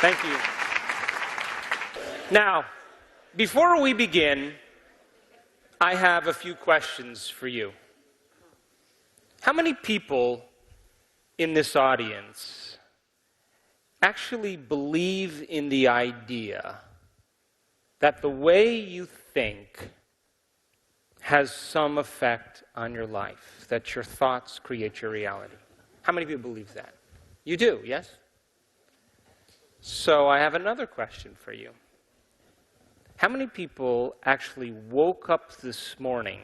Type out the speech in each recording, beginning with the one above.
Thank you. Now, before we begin, I have a few questions for you. How many people in this audience actually believe in the idea that the way you think has some effect on your life, that your thoughts create your reality? How many people believe that? You do, yes? So I have another question for you. How many people actually woke up this morning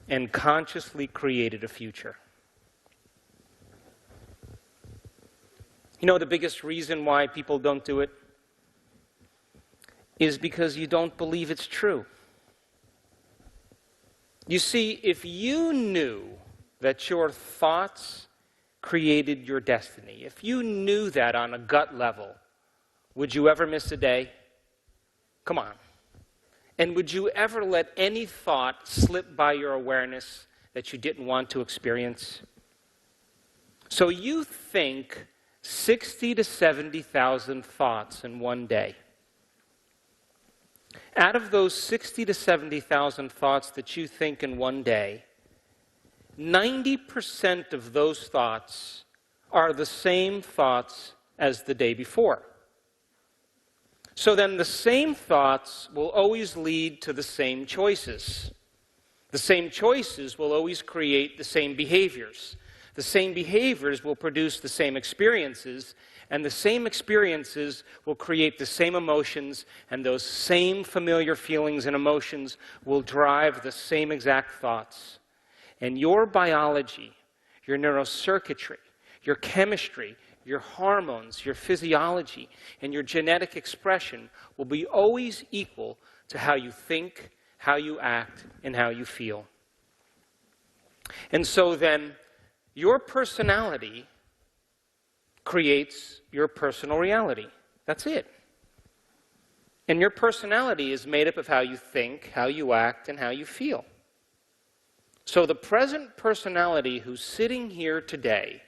and consciously created a future? You know, the biggest reason why people don't do it is because you don't believe it's true. You see, if you knew that your thoughts created your destiny, if you knew that on a gut level, would you ever miss a day? Come on. And would you ever let any thought slip by your awareness that you didn't want to experience? So you think 60 to 70,000 thoughts in one day. Out of those 60 to 70,000 thoughts that you think in one day, 90% of those thoughts are the same thoughts as the day before. So then the same thoughts will always lead to the same choices. The same choices will always create the same behaviors. The same behaviors will produce the same experiences, and the same experiences will create the same emotions, and those same familiar feelings and emotions will drive the same exact thoughts. And your biology, your neurocircuitry, your chemistry, your hormones, your physiology, and your genetic expression will be always equal to how you think, how you act, and how you feel. And so then, your personality creates your personal reality. That's it. And your personality is made up of how you think, how you act, and how you feel. So the present personality who's sitting here today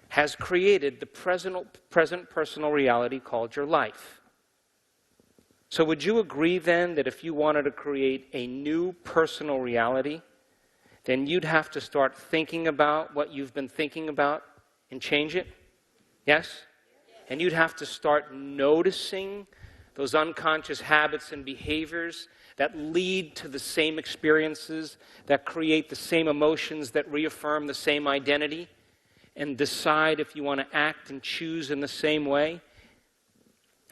has created the present personal reality called your life. So would you agree then that if you wanted to create a new personal reality, then you'd have to start thinking about what you've been thinking about and change it? Yes? And you'd have to start noticing those unconscious habits and behaviors that lead to the same experiences, that create the same emotions, that reaffirm the same identity, and decide if you want to act and choose in the same way.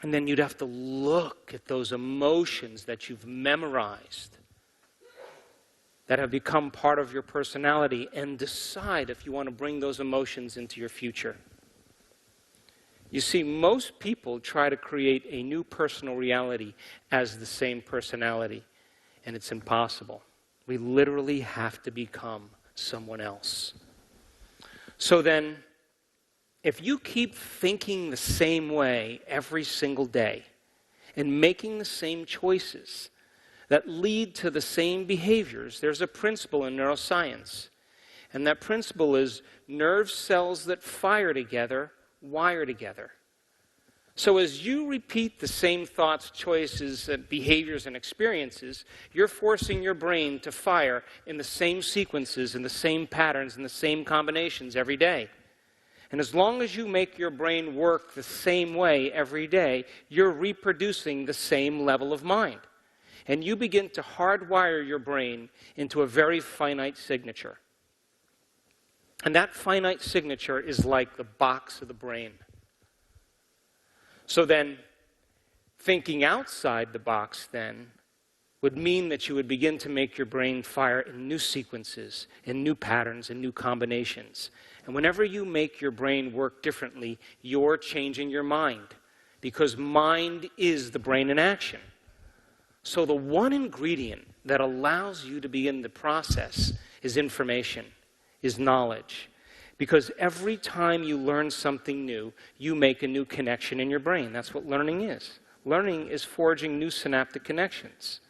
And then you'd have to look at those emotions that you've memorized, that have become part of your personality, and decide if you want to bring those emotions into your future. You see, most people try to create a new personal reality as the same personality, and it's impossible. We literally have to become someone else. So then, if you keep thinking the same way every single day and making the same choices that lead to the same behaviors, there's a principle in neuroscience. And that principle is nerve cells that fire together wire together. So as you repeat the same thoughts, choices, behaviors, and experiences, you're forcing your brain to fire in the same sequences, in the same patterns, in the same combinations every day. And as long as you make your brain work the same way every day, you're reproducing the same level of mind. And you begin to hardwire your brain into a very finite signature. And that finite signature is like the box of the brain. So then, thinking outside the box then would mean that you would begin to make your brain fire in new sequences, in new patterns, in new combinations. And whenever you make your brain work differently, you're changing your mind, because mind is the brain in action. So the one ingredient that allows you to begin the process is information, is knowledge. Because every time you learn something new, you make a new connection in your brain. That's what learning is. Learning is forging new synaptic connections.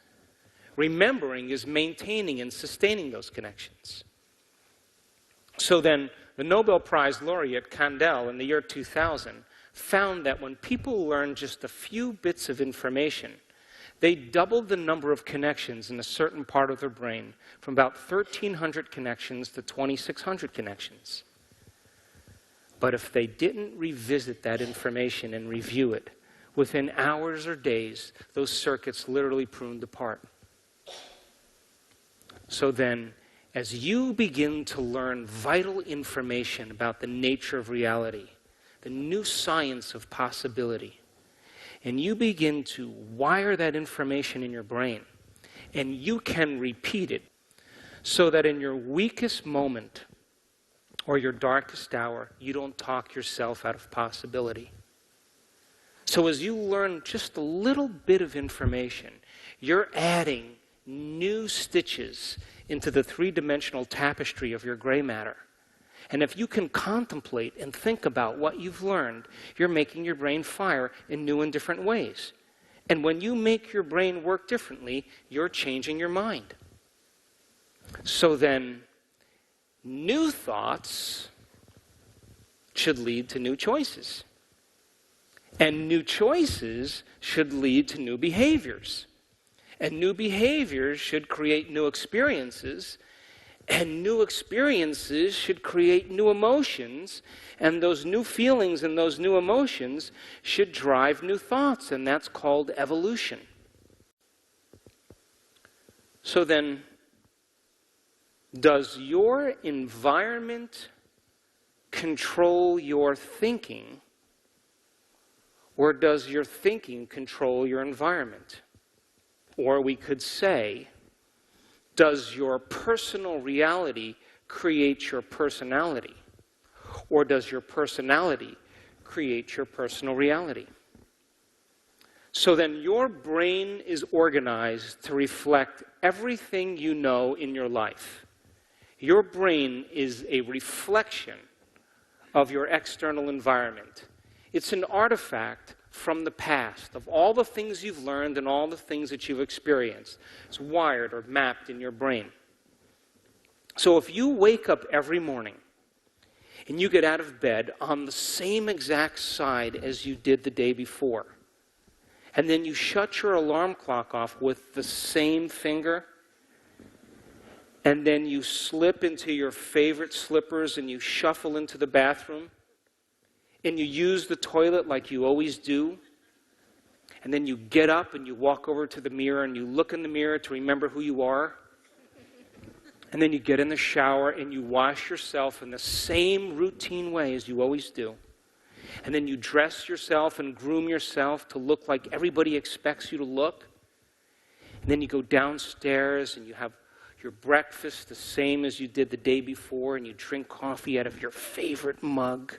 Remembering is maintaining and sustaining those connections. So then, the Nobel Prize laureate Kandel in the year 2000 found that when people learn just a few bits of information, they doubled the number of connections in a certain part of their brain from about 1,300 connections to 2,600 connections. But if they didn't revisit that information and review it, within hours or days, those circuits literally pruned apart. So then, as you begin to learn vital information about the nature of reality, the new science of possibility, and you begin to wire that information in your brain, and you can repeat it, so that in your weakest moment or your darkest hour, you don't talk yourself out of possibility. So as you learn just a little bit of information, you're adding new stitches into the three-dimensional tapestry of your gray matter. And if you can contemplate and think about what you've learned, you're making your brain fire in new and different ways. And when you make your brain work differently, you're changing your mind. So then, new thoughts should lead to new choices. And new choices should lead to new behaviors. And new behaviors should create new experiences. And new experiences should create new emotions. And those new feelings and those new emotions should drive new thoughts. And that's called evolution. So then, does your environment control your thinking, or does your thinking control your environment? Or we could say, does your personal reality create your personality? Or does your personality create your personal reality? So then your brain is organized to reflect everything you know in your life. Your brain is a reflection of your external environment. It's an artifact from the past, of all the things you've learned and all the things that you've experienced. It's wired or mapped in your brain. So if you wake up every morning and you get out of bed on the same exact side as you did the day before, and then you shut your alarm clock off with the same finger, and then you slip into your favorite slippers and you shuffle into the bathroom, and you use the toilet like you always do, and then you get up and you walk over to the mirror and you look in the mirror to remember who you are, and then you get in the shower and you wash yourself in the same routine way as you always do, and then you dress yourself and groom yourself to look like everybody expects you to look, and then you go downstairs and you have your breakfast the same as you did the day before, and you drink coffee out of your favorite mug.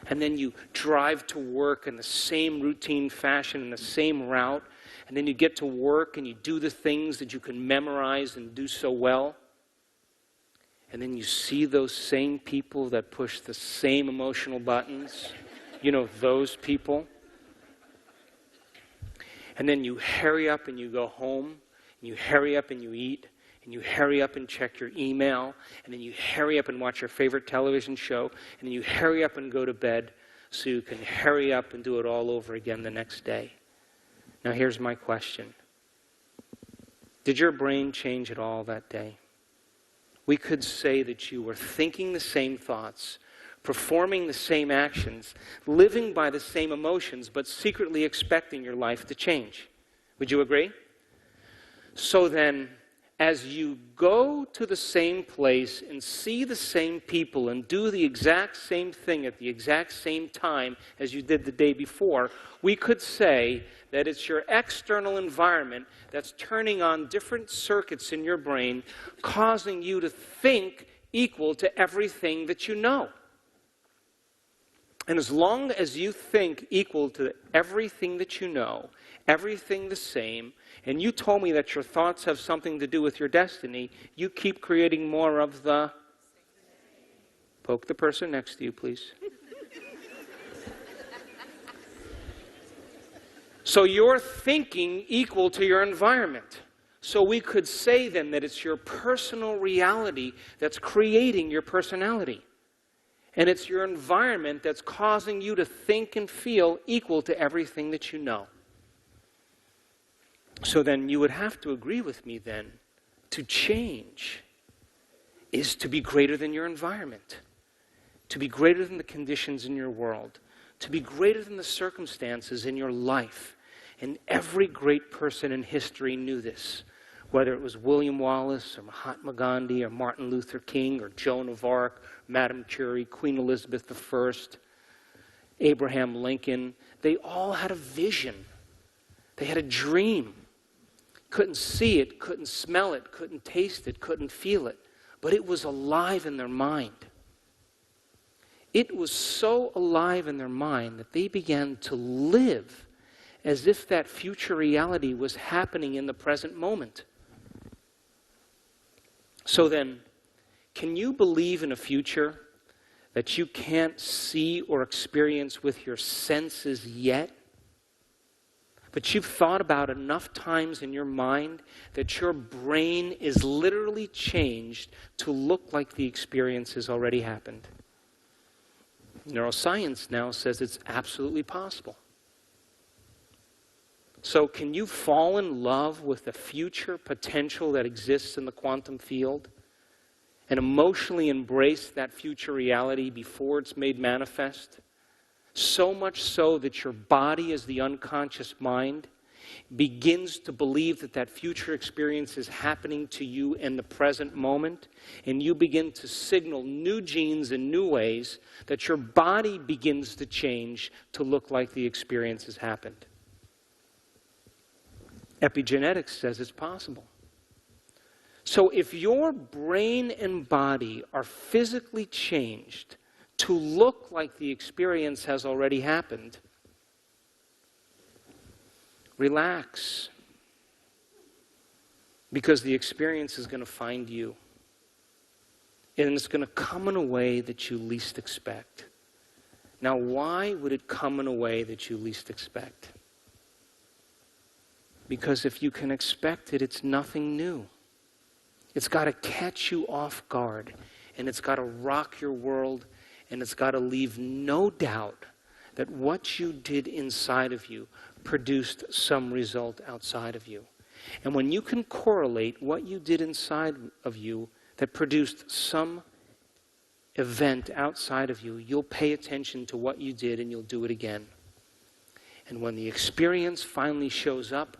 And then you drive to work in the same routine fashion, in the same route. And then you get to work and you do the things that you can memorize and do so well. And then you see those same people that push the same emotional buttons. You know, those people. And then you hurry up and you go home. And you hurry up and you eat. And you hurry up and check your email, and then you hurry up and watch your favorite television show, and then you hurry up and go to bed so you can hurry up and do it all over again the next day. Now here's my question. Did your brain change at all that day? We could say that you were thinking the same thoughts, performing the same actions, living by the same emotions, but secretly expecting your life to change. Would you agree? So then, as you go to the same place and see the same people and do the exact same thing at the exact same time as you did the day before, we could say that it's your external environment that's turning on different circuits in your brain, causing you to think equal to everything that you know. And as long as you think equal to everything that you know, everything the same, and you told me that your thoughts have something to do with your destiny, you keep creating more of the... Poke the person next to you, please. So you're thinking equal to your environment. So we could say then that it's your personal reality that's creating your personality. And it's your environment that's causing you to think and feel equal to everything that you know. So then you would have to agree with me then, to change is to be greater than your environment, to be greater than the conditions in your world, to be greater than the circumstances in your life. And every great person in history knew this, whether it was William Wallace or Mahatma Gandhi or Martin Luther King or Joan of Arc, Madame Curie, Queen Elizabeth I, Abraham Lincoln. They all had a vision. They had a dream. Couldn't see it, couldn't smell it, couldn't taste it, couldn't feel it. But it was alive in their mind. It was so alive in their mind that they began to live as if that future reality was happening in the present moment. So then, can you believe in a future that you can't see or experience with your senses yet? But you've thought about enough times in your mind that your brain is literally changed to look like the experience has already happened. Neuroscience now says it's absolutely possible. So can you fall in love with the future potential that exists in the quantum field and emotionally embrace that future reality before it's made manifest? So much so that your body, as the unconscious mind, begins to believe that that future experience is happening to you in the present moment, and you begin to signal new genes in new ways that your body begins to change to look like the experience has happened. Epigenetics says it's possible. So if your brain and body are physically changed to look like the experience has already happened, relax. Because the experience is going to find you. And it's going to come in a way that you least expect. Now, why would it come in a way that you least expect? Because if you can expect it, it's nothing new. It's got to catch you off guard, and it's got to rock your world, and it's got to leave no doubt that what you did inside of you produced some result outside of you. And when you can correlate what you did inside of you that produced some event outside of you, you'll pay attention to what you did and you'll do it again. And when the experience finally shows up,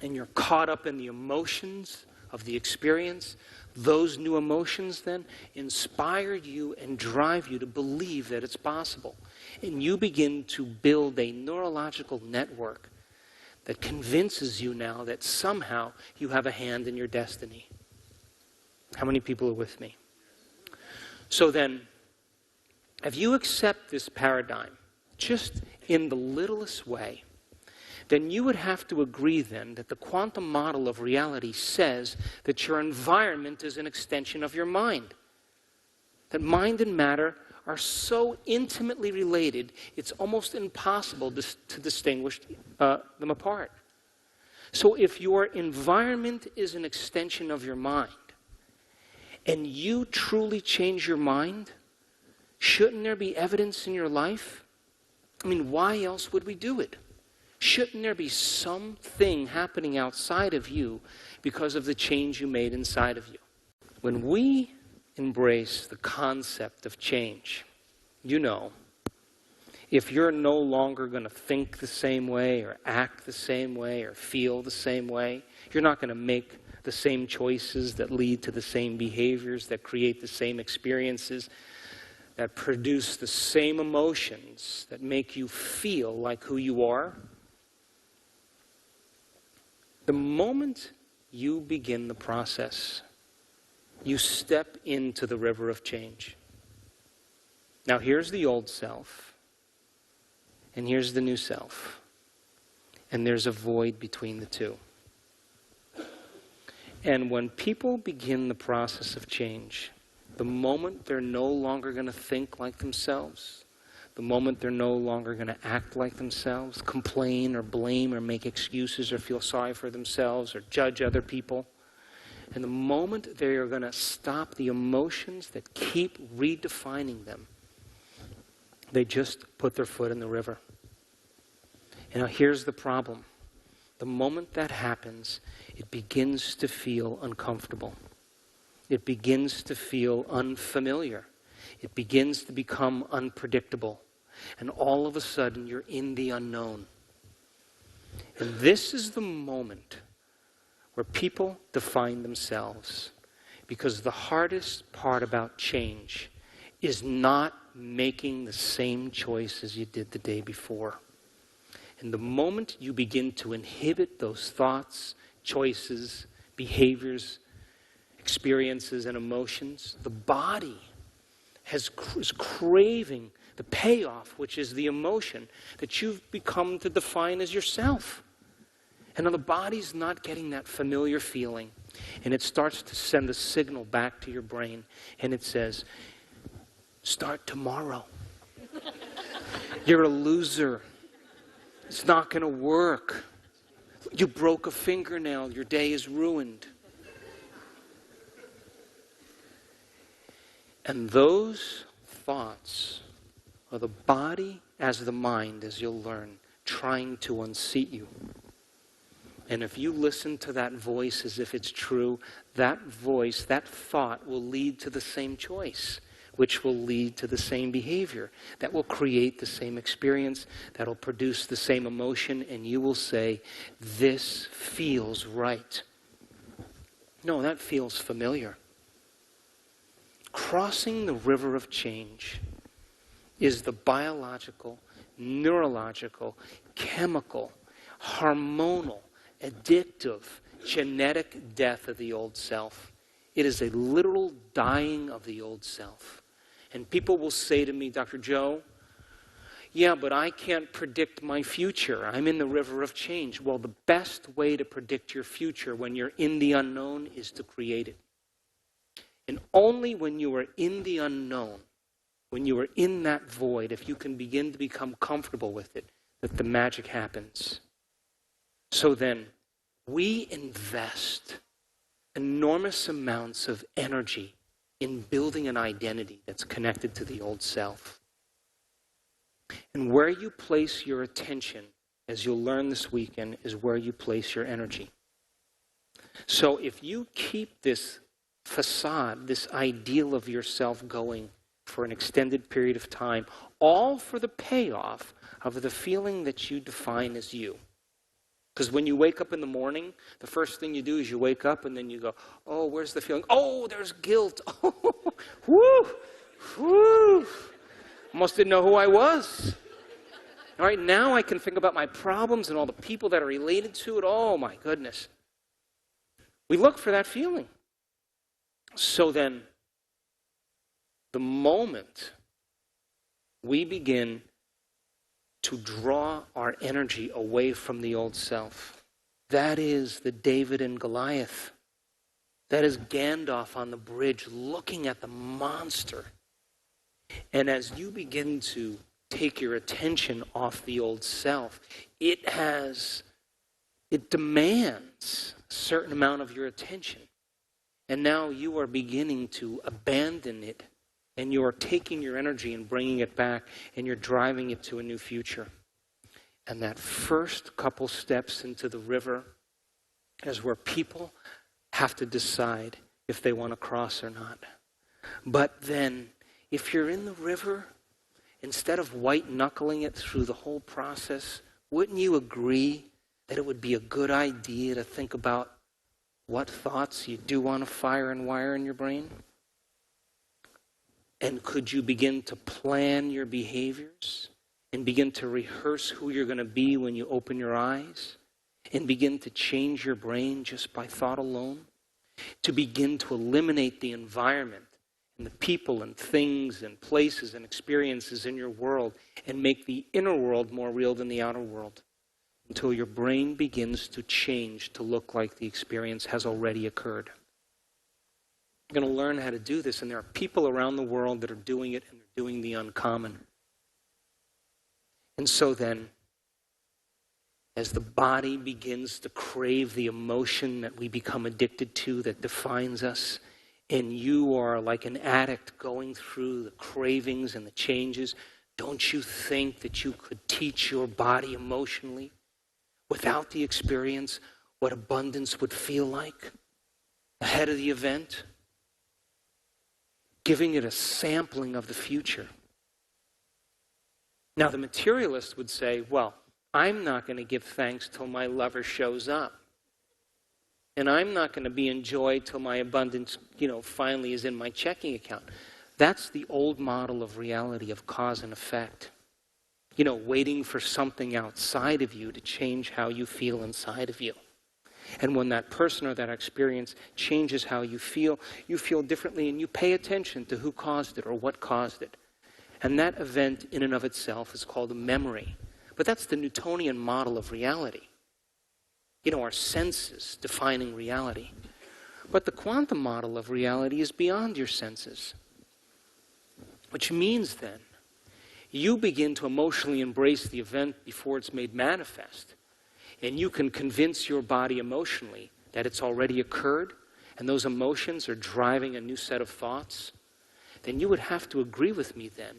and you're caught up in the emotions of the experience, those new emotions then inspire you and drive you to believe that it's possible. And you begin to build a neurological network that convinces you now that somehow you have a hand in your destiny. How many people are with me? So then, if you accept this paradigm, just in the littlest way, then you would have to agree then that the quantum model of reality says that your environment is an extension of your mind. That mind and matter are so intimately related, it's almost impossible to distinguish them apart. So if your environment is an extension of your mind, and you truly change your mind, shouldn't there be evidence in your life? I mean, why else would we do it? Shouldn't there be something happening outside of you because of the change you made inside of you? When we embrace the concept of change, you know, if you're no longer going to think the same way or act the same way or feel the same way, you're not going to make the same choices that lead to the same behaviors, that create the same experiences, that produce the same emotions, that make you feel like who you are. The moment you begin the process, you step into the river of change. Now here's the old self, and here's the new self, and there's a void between the two. And when people begin the process of change, the moment they're no longer going to think like themselves, the moment they're no longer going to act like themselves, complain or blame or make excuses or feel sorry for themselves or judge other people, and the moment they are going to stop the emotions that keep redefining them They just put their foot in the river. And now here's the problem. The moment that happens, it begins to feel uncomfortable. It begins to feel unfamiliar. It begins to become unpredictable. And all of a sudden, you're in the unknown. And this is the moment where people define themselves. Because the hardest part about change is not making the same choice as you did the day before. And the moment you begin to inhibit those thoughts, choices, behaviors, experiences, and emotions, the body is craving the payoff, which is the emotion that you've become to define as yourself. And now the body's not getting that familiar feeling. And it starts to send a signal back to your brain. And it says, start tomorrow. You're a loser. It's not going to work. You broke a fingernail. Your day is ruined. And those thoughts are the body as the mind, as you'll learn, trying to unseat you. And if you listen to that voice as if it's true, that voice, that thought will lead to the same choice, which will lead to the same behavior, that will create the same experience, that will produce the same emotion, and you will say, this feels right. No, that feels familiar. Crossing the river of change is the biological, neurological, chemical, hormonal, addictive, genetic death of the old self. It is a literal dying of the old self. And people will say to me, Dr. Joe, yeah, but I can't predict my future. I'm in the river of change. Well, the best way to predict your future when you're in the unknown is to create it. And only when you are in the unknown, when you are in that void, if you can begin to become comfortable with it, that the magic happens. So then, we invest enormous amounts of energy in building an identity that's connected to the old self. And where you place your attention, as you'll learn this weekend, is where you place your energy. So if you keep this facade, this ideal of yourself going for an extended period of time, all for the payoff of the feeling that you define as you. Because when you wake up in the morning, the first thing you do is you wake up and then you go, oh, where's the feeling? Oh, there's guilt. Oh, whoo, whoo. Almost didn't know who I was. All right, now I can think about my problems and all the people that are related to it. Oh, my goodness. We look for that feeling. So then, the moment we begin to draw our energy away from the old self, that is the David and Goliath. That is Gandalf on the bridge looking at the monster. And as you begin to take your attention off the old self, it demands a certain amount of your attention. And now you are beginning to abandon it, and you are taking your energy and bringing it back, and you're driving it to a new future. And that first couple steps into the river is where people have to decide if they want to cross or not. But then, if you're in the river, instead of white-knuckling it through the whole process, wouldn't you agree that it would be a good idea to think about what thoughts you do want to fire and wire in your brain? And could you begin to plan your behaviors and begin to rehearse who you're going to be when you open your eyes and begin to change your brain just by thought alone? To begin to eliminate the environment and the people and things and places and experiences in your world and make the inner world more real than the outer world, until your brain begins to change to look like the experience has already occurred. You're going to learn how to do this, and there are people around the world that are doing it, and they're doing the uncommon. And so then, as the body begins to crave the emotion that we become addicted to that defines us, and you are like an addict going through the cravings and the changes, Don't you think that you could teach your body emotionally, without the experience, what abundance would feel like ahead of the event? Giving it a sampling of the future. Now, the materialist would say, well, I'm not going to give thanks till my lover shows up. And I'm not going to be in joy till my abundance, finally is in my checking account. That's the old model of reality, of cause and effect. Waiting for something outside of you to change how you feel inside of you. And when that person or that experience changes how you feel differently, and you pay attention to who caused it or what caused it. And that event in and of itself is called a memory. But that's the Newtonian model of reality. Our senses defining reality. But the quantum model of reality is beyond your senses. Which means then, you begin to emotionally embrace the event before it's made manifest. And you can convince your body emotionally that it's already occurred, and those emotions are driving a new set of thoughts. Then you would have to agree with me then.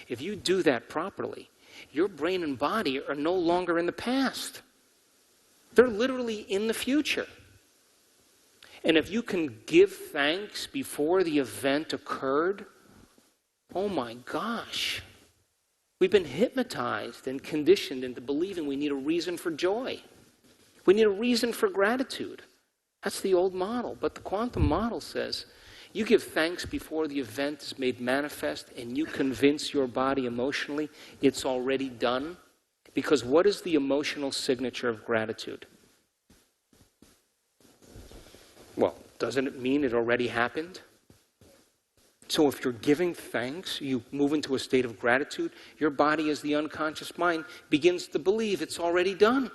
If you do that properly, your brain and body are no longer in the past. They're literally in the future. And if you can give thanks before the event occurred, oh my gosh. We've been hypnotized and conditioned into believing we need a reason for joy. We need a reason for gratitude. That's the old model. But the quantum model says, you give thanks before the event is made manifest, and you convince your body emotionally it's already done. Because what is the emotional signature of gratitude? Well, doesn't it mean it already happened? So if you're giving thanks, you move into a state of gratitude, your body, as the unconscious mind, begins to believe it's already done.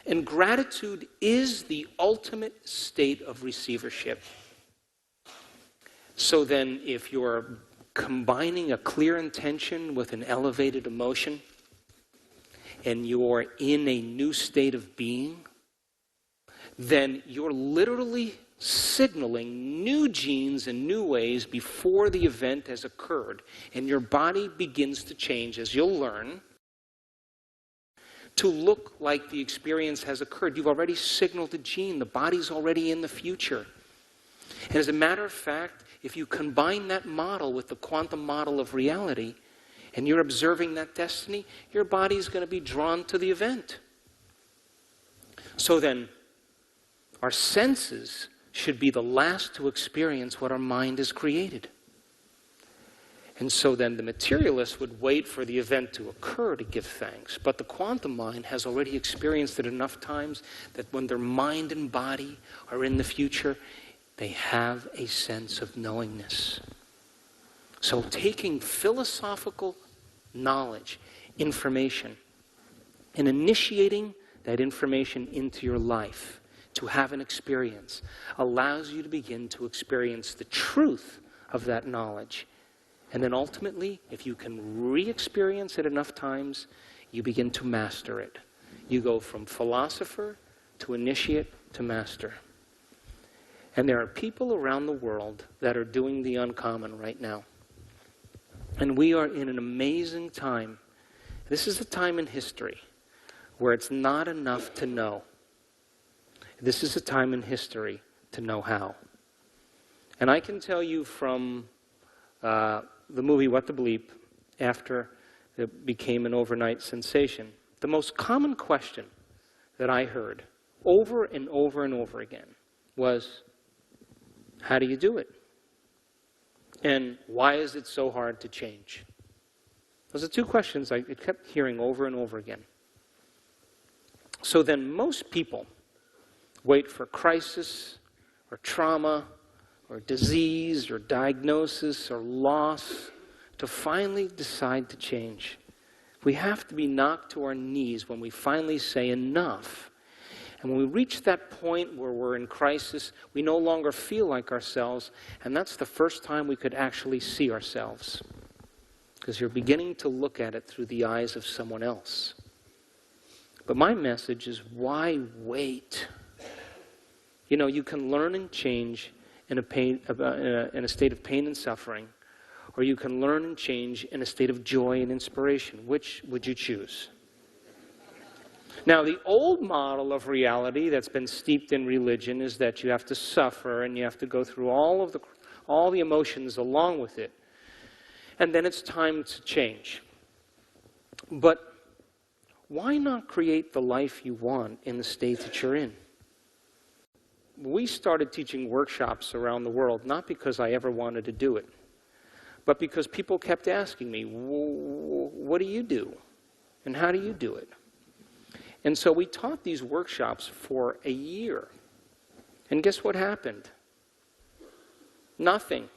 And gratitude is the ultimate state of receivership. So then, if you're combining a clear intention with an elevated emotion, and you're in a new state of being, then you're literally signaling new genes in new ways before the event has occurred. And your body begins to change, as you'll learn, to look like the experience has occurred. You've already signaled a gene. The body's already in the future. And as a matter of fact, if you combine that model with the quantum model of reality, and you're observing that destiny, your body's going to be drawn to the event. So then, our senses should be the last to experience what our mind has created. And so then the materialist would wait for the event to occur to give thanks. But the quantum mind has already experienced it enough times that when their mind and body are in the future, they have a sense of knowingness. So taking philosophical knowledge, information, and initiating that information into your life to have an experience allows you to begin to experience the truth of that knowledge. And then ultimately, if you can re-experience it enough times, you begin to master it. You go from philosopher to initiate to master. And there are people around the world that are doing the uncommon right now. And we are in an amazing time. This is a time in history where it's not enough to know. This is a time in history to know how. And I can tell you from the movie What the Bleep, after it became an overnight sensation, the most common question that I heard over and over and over again was, how do you do it? And why is it so hard to change? Those are two questions I kept hearing over and over again. So then most people wait for crisis or trauma or disease or diagnosis or loss to finally decide to change. We have to be knocked to our knees when we finally say enough. And when we reach that point where we're in crisis, we no longer feel like ourselves, and that's the first time we could actually see ourselves. Because you're beginning to look at it through the eyes of someone else. But my message is, why wait? You know, you can learn and change in a state of pain and suffering, or you can learn and change in a state of joy and inspiration. Which would you choose? Now, the old model of reality that's been steeped in religion is that you have to suffer and you have to go through all the emotions along with it. And then it's time to change. But why not create the life you want in the state that you're in? We started teaching workshops around the world, not because I ever wanted to do it, but because people kept asking me, what do you do? And how do you do it? And so we taught these workshops for a year. And guess what happened? Nothing.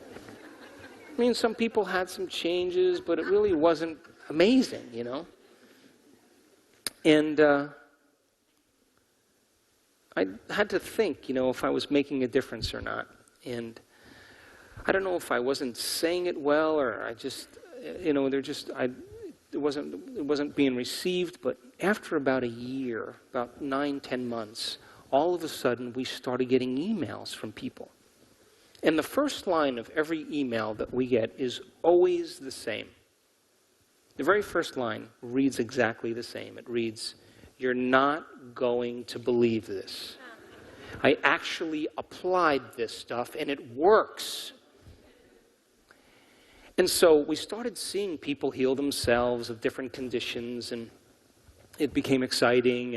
I mean, some people had some changes, but it really wasn't amazing, you know. And I had to think, you know, if I was making a difference or not. And I don't know if I wasn't saying it well or I just, you know, it wasn't being received. But after about a year, about 9-10 months, all of a sudden we started getting emails from people. And the first line of every email that we get is always the same. The very first line reads exactly the same. It reads, "You're not going to believe this. I actually applied this stuff and it works." And so we started seeing people heal themselves of different conditions, and it became exciting.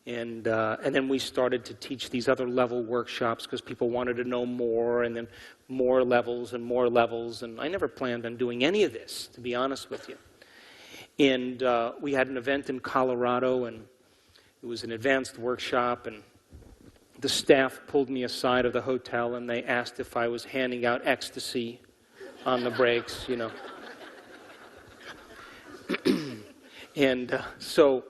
And then we started to teach these other level workshops because people wanted to know more, and then more levels and more levels. And I never planned on doing any of this, to be honest with you. And we had an event in Colorado, and it was an advanced workshop, and the staff pulled me aside of the hotel, and they asked if I was handing out ecstasy on the breaks, you know. And so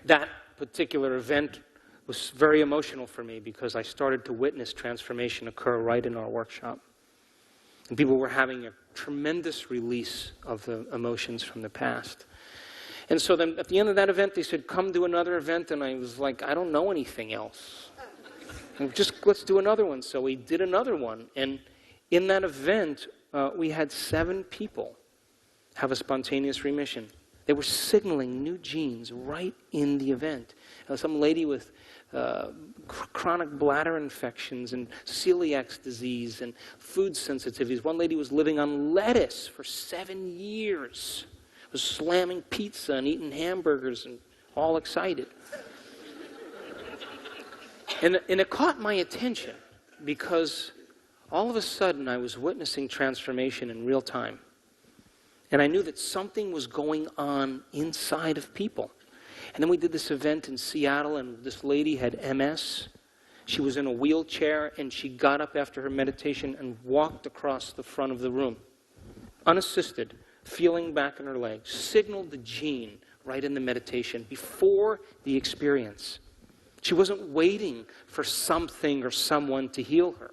that particular event was very emotional for me because I started to witness transformation occur right in our workshop. And people were having a tremendous release of the emotions from the past. And so then at the end of that event, they said, "Come do another event." And I was like, I don't know anything else. Let's do another one. So we did another one. And in that event, we had 7 people have a spontaneous remission. They were signaling new genes right in the event. Some lady with chronic bladder infections and celiac disease and food sensitivities. One lady was living on lettuce for 7 years. Was slamming pizza and eating hamburgers and all excited. And it caught my attention because all of a sudden I was witnessing transformation in real time. And I knew that something was going on inside of people. And then we did this event in Seattle, and this lady had MS. She was in a wheelchair, and she got up after her meditation and walked across the front of the room, unassisted, feeling back in her legs, signaled the gene right in the meditation before the experience. She wasn't waiting for something or someone to heal her.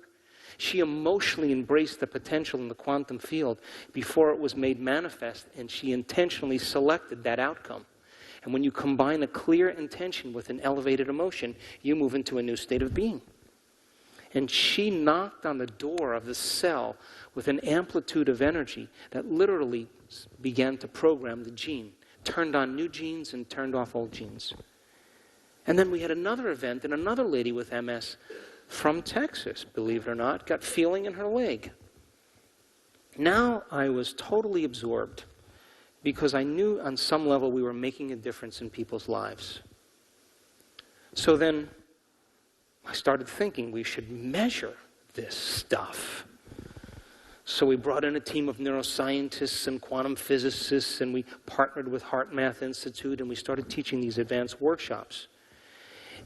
She emotionally embraced the potential in the quantum field before it was made manifest, and she intentionally selected that outcome. And when you combine a clear intention with an elevated emotion, you move into a new state of being. And she knocked on the door of the cell with an amplitude of energy that literally began to program the gene, turned on new genes and turned off old genes. And then we had another event, and another lady with MS from Texas, believe it or not, got feeling in her leg. Now I was totally absorbed because I knew on some level we were making a difference in people's lives. So then I started thinking we should measure this stuff. So we brought in a team of neuroscientists and quantum physicists, and we partnered with Heart Math Institute, and we started teaching these advanced workshops.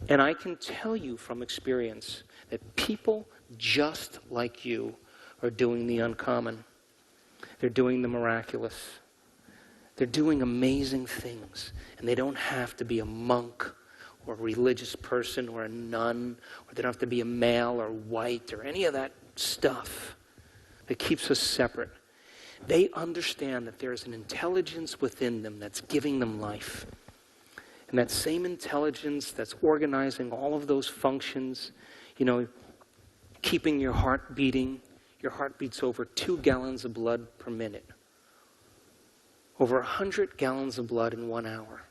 And I can tell you from experience that people just like you are doing the uncommon. They're doing the miraculous. They're doing amazing things. And they don't have to be a monk or a religious person or a nun, or they don't have to be a male or white or any of that stuff that keeps us separate. They understand that there's an intelligence within them that's giving them life. And that same intelligence that's organizing all of those functions, you know, keeping your heart beating, your heart beats over 2 gallons of blood per minute. Over 100 gallons of blood in 1 hour.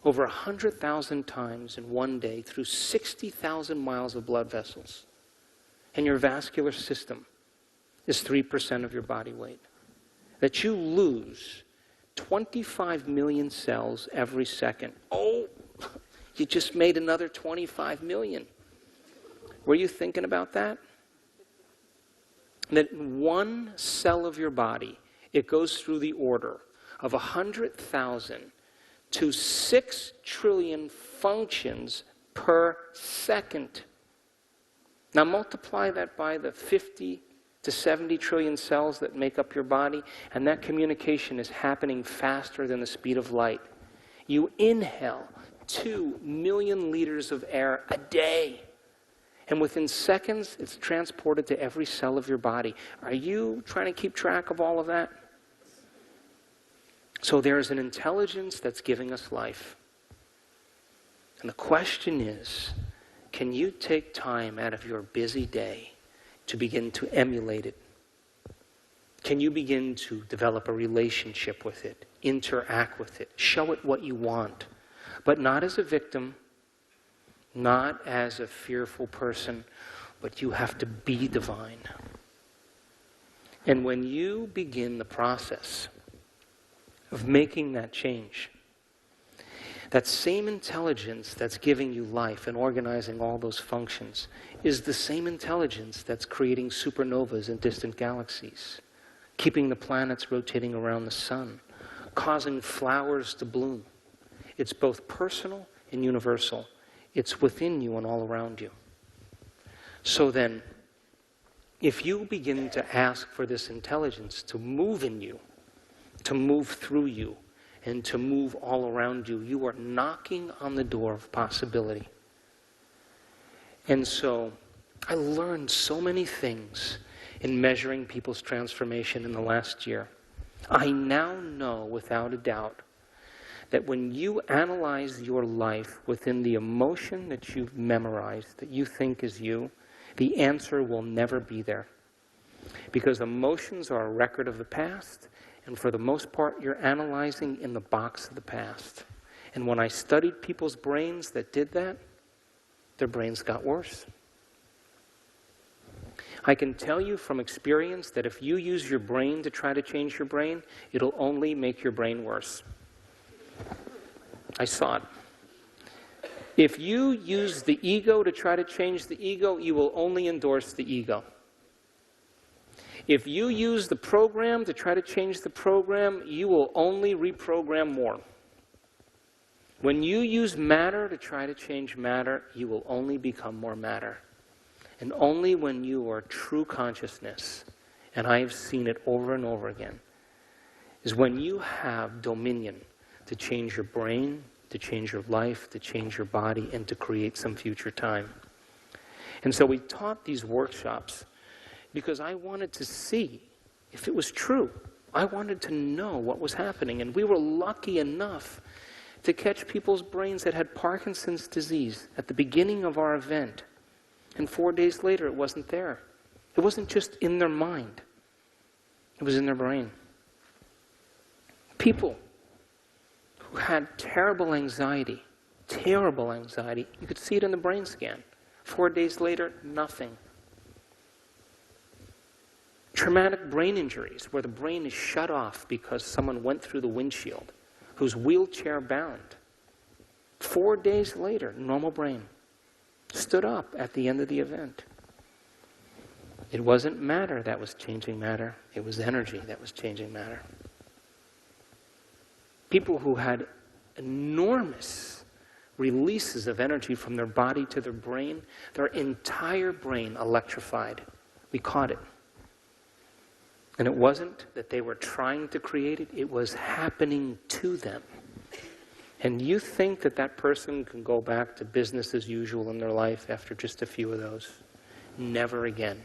Over 100,000 times in one day through 60,000 miles of blood vessels. And your vascular system is 3% of your body weight. That you lose 25 million cells every second. Oh, you just made another 25 million. Were you thinking about that? That one cell of your body, it goes through the order of 100,000 to 6 trillion functions per second. Now multiply that by the 50 to 70 trillion cells that make up your body, and that communication is happening faster than the speed of light. You inhale 2 million liters of air a day. And within seconds, it's transported to every cell of your body. Are you trying to keep track of all of that? So there is an intelligence that's giving us life. And the question is, can you take time out of your busy day to begin to emulate it? Can you begin to develop a relationship with it, interact with it, show it what you want, but not as a victim, not as a fearful person, but you have to be divine. And when you begin the process of making that change, that same intelligence that's giving you life and organizing all those functions is the same intelligence that's creating supernovas in distant galaxies, keeping the planets rotating around the sun, causing flowers to bloom. It's both personal and universal. It's within you and all around you. So then, if you begin to ask for this intelligence to move in you, to move through you, and to move all around you, you are knocking on the door of possibility. And so, I learned so many things in measuring people's transformation in the last year. I now know without a doubt that when you analyze your life within the emotion that you've memorized, that you think is you, the answer will never be there. Because emotions are a record of the past, and for the most part, you're analyzing in the box of the past. And when I studied people's brains that did that, their brains got worse. I can tell you from experience that if you use your brain to try to change your brain, it'll only make your brain worse. I saw it. If you use the ego to try to change the ego, you will only endorse the ego. If you use the program to try to change the program, you will only reprogram more. When you use matter to try to change matter, you will only become more matter. And only when you are true consciousness, and I have seen it over and over again, is when you have dominion to change your brain, to change your life, to change your body, and to create some future time. And so we taught these workshops because I wanted to see if it was true. I wanted to know what was happening. And we were lucky enough to catch people's brains that had Parkinson's disease at the beginning of our event. And 4 days later, it wasn't there. It wasn't just in their mind. It was in their brain. People who had terrible anxiety, you could see it in the brain scan. 4 days later, nothing. Traumatic brain injuries, where the brain is shut off because someone went through the windshield, who's wheelchair bound. 4 days later, normal brain. Stood up at the end of the event. It wasn't matter that was changing matter. It was energy that was changing matter. People who had enormous releases of energy from their body to their brain, their entire brain electrified. We caught it. And it wasn't that they were trying to create it, it was happening to them. And you think that that person can go back to business as usual in their life after just a few of those? Never again.